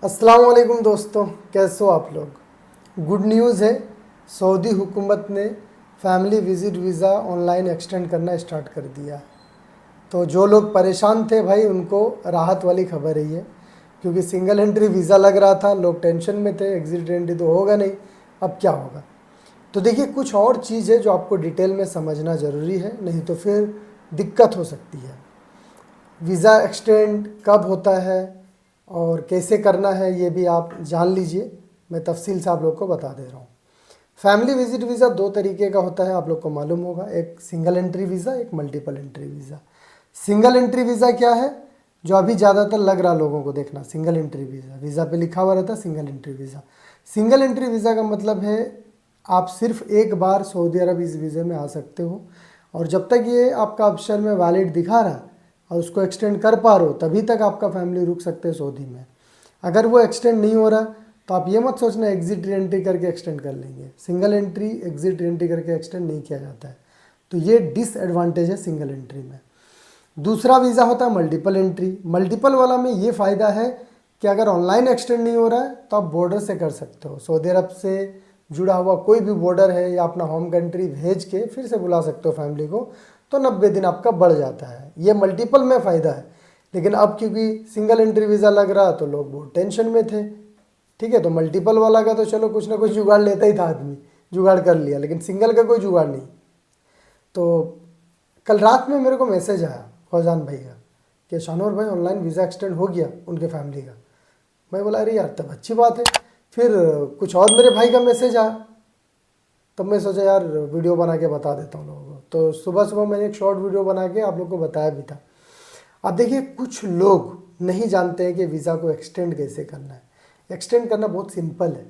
अस्सलाम वालेकुम दोस्तों, कैसे हो आप लोग। गुड न्यूज़ है, सऊदी हुकूमत ने family visit visa online extend करना स्टार्ट कर दिया। तो जो लोग परेशान थे भाई, उनको राहत वाली खबर है ये, क्योंकि सिंगल एंट्री वीज़ा लग रहा था, लोग टेंशन में थे, एग्जिट एंट्री तो होगा नहीं, अब क्या होगा। तो देखिए, कुछ और चीज़ है जो आपको डिटेल में समझना ज़रूरी है, नहीं तो फिर दिक्कत हो सकती है। वीज़ा एक्सटेंड कब होता है और कैसे करना है, ये भी आप जान लीजिए। मैं तफसील से आप लोग को बता दे रहा हूँ। फैमिली विजिट वीज़ा दो तरीके का होता है, आप लोग को मालूम होगा। एक सिंगल एंट्री वीज़ा, एक multiple entry visa. Single entry visa क्या है, जो अभी ज़्यादातर लग रहा लोगों को, देखना सिंगल एंट्री वीज़ा, वीज़ा पे लिखा हुआ रहता है single entry visa. Single entry visa का मतलब है आप सिर्फ एक बार सऊदी अरब इस वीज़े में आ सकते हो, और जब तक ये आपका ऑप्शन में वैलिड दिखा रहा और उसको एक्सटेंड कर पा रहे हो, तभी तक आपका फैमिली रुक सकते हैं सऊदी में। अगर वो एक्सटेंड नहीं हो रहा तो आप ये मत सोचना एग्जिट एंट्री करके एक्सटेंड कर लेंगे। सिंगल एंट्री एग्जिट एंट्री करके एक्सटेंड नहीं किया जाता है, तो ये डिसएडवांटेज है सिंगल एंट्री में। दूसरा वीज़ा होता है मल्टीपल एंट्री। मल्टीपल वाला में ये फ़ायदा है कि अगर ऑनलाइन एक्सटेंड नहीं हो रहा है तो आप बॉर्डर से कर सकते हो। सऊदी अरब से जुड़ा हुआ कोई भी बॉर्डर है या अपना होम कंट्री भेज के फिर से बुला सकते हो फैमिली को, तो 90 दिन आपका बढ़ जाता है। ये मल्टीपल में फ़ायदा है। लेकिन अब क्योंकि सिंगल एंट्री वीज़ा लग रहा तो लोग बहुत टेंशन में थे, ठीक है। तो मल्टीपल वाला का तो चलो कुछ ना कुछ जुगाड़ लेता ही था आदमी, जुगाड़ कर लिया, लेकिन सिंगल का कोई जुगाड़ नहीं। तो कल रात में मेरे को मैसेज आया फौजान भाई का कि शानोर भाई ऑनलाइन वीज़ा एक्सटेंड हो गया उनके फैमिली का। मैं बोला अरे यार, तब अच्छी बात है। फिर कुछ और मेरे भाई का मैसेज आया, तब मैं सोचा यार वीडियो बना के बता देता हूँ लोगों को। तो सुबह सुबह मैंने एक शॉर्ट वीडियो बना के आप लोग को बताया भी था। अब देखिए, कुछ लोग नहीं जानते हैं कि वीज़ा को एक्सटेंड कैसे करना है। एक्सटेंड करना बहुत सिंपल है।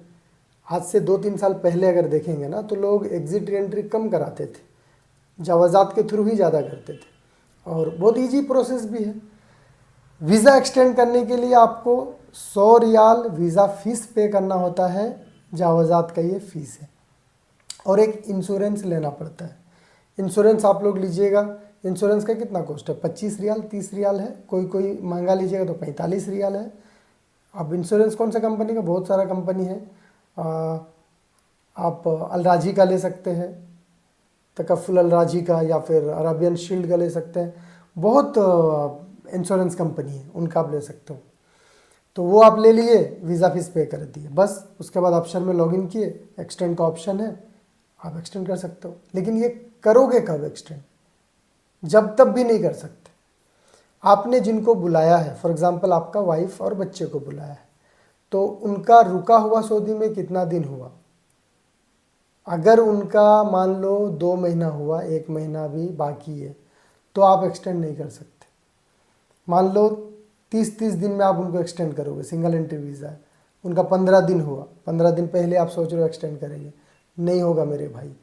आज से 2-3 साल पहले अगर देखेंगे ना, तो लोग एग्जिट एंट्री कम कराते थे, जवाज़ात के थ्रू ही ज़्यादा करते थे, और बहुत ईजी प्रोसेस भी है। वीज़ा एक्सटेंड करने के लिए आपको 100 रियाल वीज़ा फ़ीस पे करना होता है, जवाज़ात का ये फ़ीस है। और एक इंश्योरेंस लेना पड़ता है। इंश्योरेंस आप लोग लीजिएगा, इंश्योरेंस का कितना कॉस्ट है, 25 रियाल 30 रियाल है, कोई महंगा लीजिएगा तो 45 रियाल है। अब इंश्योरेंस कौन सा कंपनी का, बहुत सारा कंपनी है। आप अलराजी का ले सकते हैं, तकफ़ुल अलराजी का, या फिर अरबियन शील्ड का ले सकते हैं। बहुत इंश्योरेंस कंपनी है, उनका आप ले सकते हो। तो वो आप ले लिए, वीज़ा फ़ीस पे कर दिए, बस उसके बाद ऑप्शन में लॉगिन किए, एक्सटेंड का ऑप्शन है, आप एक्सटेंड कर सकते हो। लेकिन ये करोगे कब एक्सटेंड, जब तब भी नहीं कर सकते। आपने जिनको बुलाया है, फॉर एग्जांपल आपका वाइफ और बच्चे को बुलाया है, तो उनका रुका हुआ सऊदी में कितना दिन हुआ। अगर उनका मान लो 2 महीना हुआ, 1 महीना भी बाकी है, तो आप एक्सटेंड नहीं कर सकते। मान लो 30-30 दिन में आप उनको एक्सटेंड करोगे, सिंगल एंट्री वीज़ा है, उनका 15 दिन हुआ, 15 दिन पहले आप सोच रहे हो एक्सटेंड करेंगे, नहीं होगा मेरे भाई।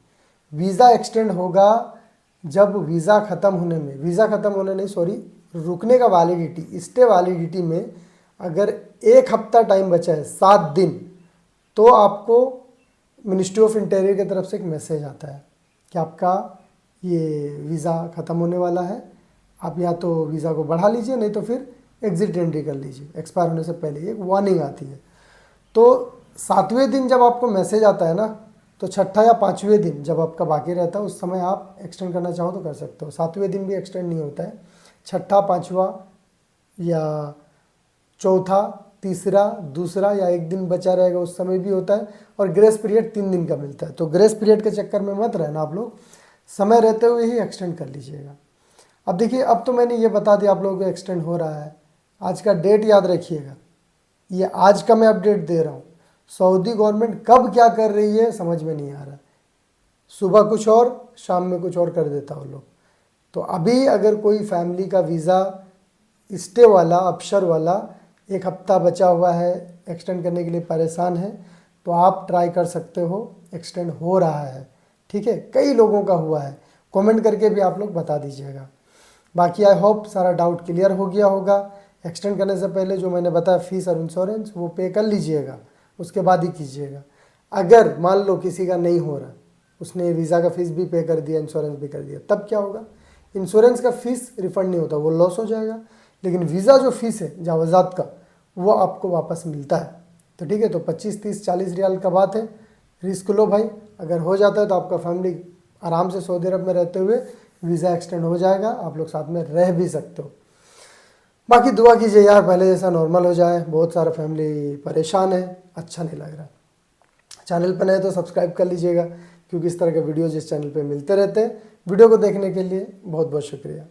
वीज़ा एक्सटेंड होगा जब वीज़ा ख़त्म होने में, वीज़ा ख़त्म होने नहीं सॉरी, रुकने का वैलिडिटी, स्टे वैलिडिटी में अगर 1 हफ्ता टाइम बचा है, 7 दिन, तो आपको मिनिस्ट्री ऑफ इंटीरियर की तरफ से एक मैसेज आता है कि आपका ये वीज़ा ख़त्म होने वाला है, आप या तो वीज़ा को बढ़ा लीजिए, नहीं तो फिर एग्जिट एंट्री कर लीजिए, एक्सपायर होने से पहले एक वार्निंग आती है। तो 7वें दिन जब आपको मैसेज आता है ना, तो 6ठा या 5वें दिन जब आपका बाकी रहता है, उस समय आप एक्सटेंड करना चाहो तो कर सकते हो। 7वें दिन भी एक्सटेंड नहीं होता है, 6ठा, 5वां या चौथा, तीसरा, दूसरा या 1 दिन बचा रहेगा उस समय भी होता है। और ग्रेस पीरियड 3 दिन का मिलता है। तो ग्रेस पीरियड के चक्कर में मत रहना आप लोग, समय रहते हुए ही एक्सटेंड कर लीजिएगा। अब देखिए, अब तो मैंने ये बता दिया आप लोगों को एक्सटेंड हो रहा है। आज का डेट याद रखिएगा, ये आज का मैं अपडेट दे रहा हूँ। सऊदी गवर्नमेंट कब क्या कर रही है समझ में नहीं आ रहा। सुबह कुछ और, शाम में कुछ और कर देता वो लोग। तो अभी अगर कोई फैमिली का वीज़ा स्टे वाला, अबशर वाला, 1 हफ्ता बचा हुआ है, एक्सटेंड करने के लिए परेशान है, तो आप ट्राई कर सकते हो, एक्सटेंड हो रहा है, ठीक है। कई लोगों का हुआ है, कमेंट करके भी आप लोग बता दीजिएगा। बाकी आई होप सारा डाउट क्लियर हो गया होगा। एक्सटेंड करने से पहले जो मैंने बताया फ़ीस और इंश्योरेंस, वो पे कर लीजिएगा, उसके बाद ही कीजिएगा। अगर मान लो किसी का नहीं हो रहा, उसने वीज़ा का फ़ीस भी पे कर दिया, इंश्योरेंस भी कर दिया, तब क्या होगा, इंश्योरेंस का फ़ीस रिफ़ंड नहीं होता, वो लॉस हो जाएगा। लेकिन वीज़ा जो फ़ीस है जवाज़ात का, वो आपको वापस मिलता है। तो ठीक है, तो 25, 30, 40 रियाल का बात है, रिस्क लो भाई। अगर हो जाता है तो आपका फैमिली आराम से सऊदी अरब में रहते हुए वीज़ा एक्सटेंड हो जाएगा, आप लोग साथ में रह भी सकते हो। बाकी दुआ कीजिए यार पहले जैसा नॉर्मल हो जाए, बहुत सारा फैमिली परेशान है, अच्छा नहीं लग रहा। चैनल पर नए तो सब्सक्राइब कर लीजिएगा, क्योंकि इस तरह के वीडियोज़ इस चैनल पे मिलते रहते हैं। वीडियो को देखने के लिए बहुत बहुत शुक्रिया।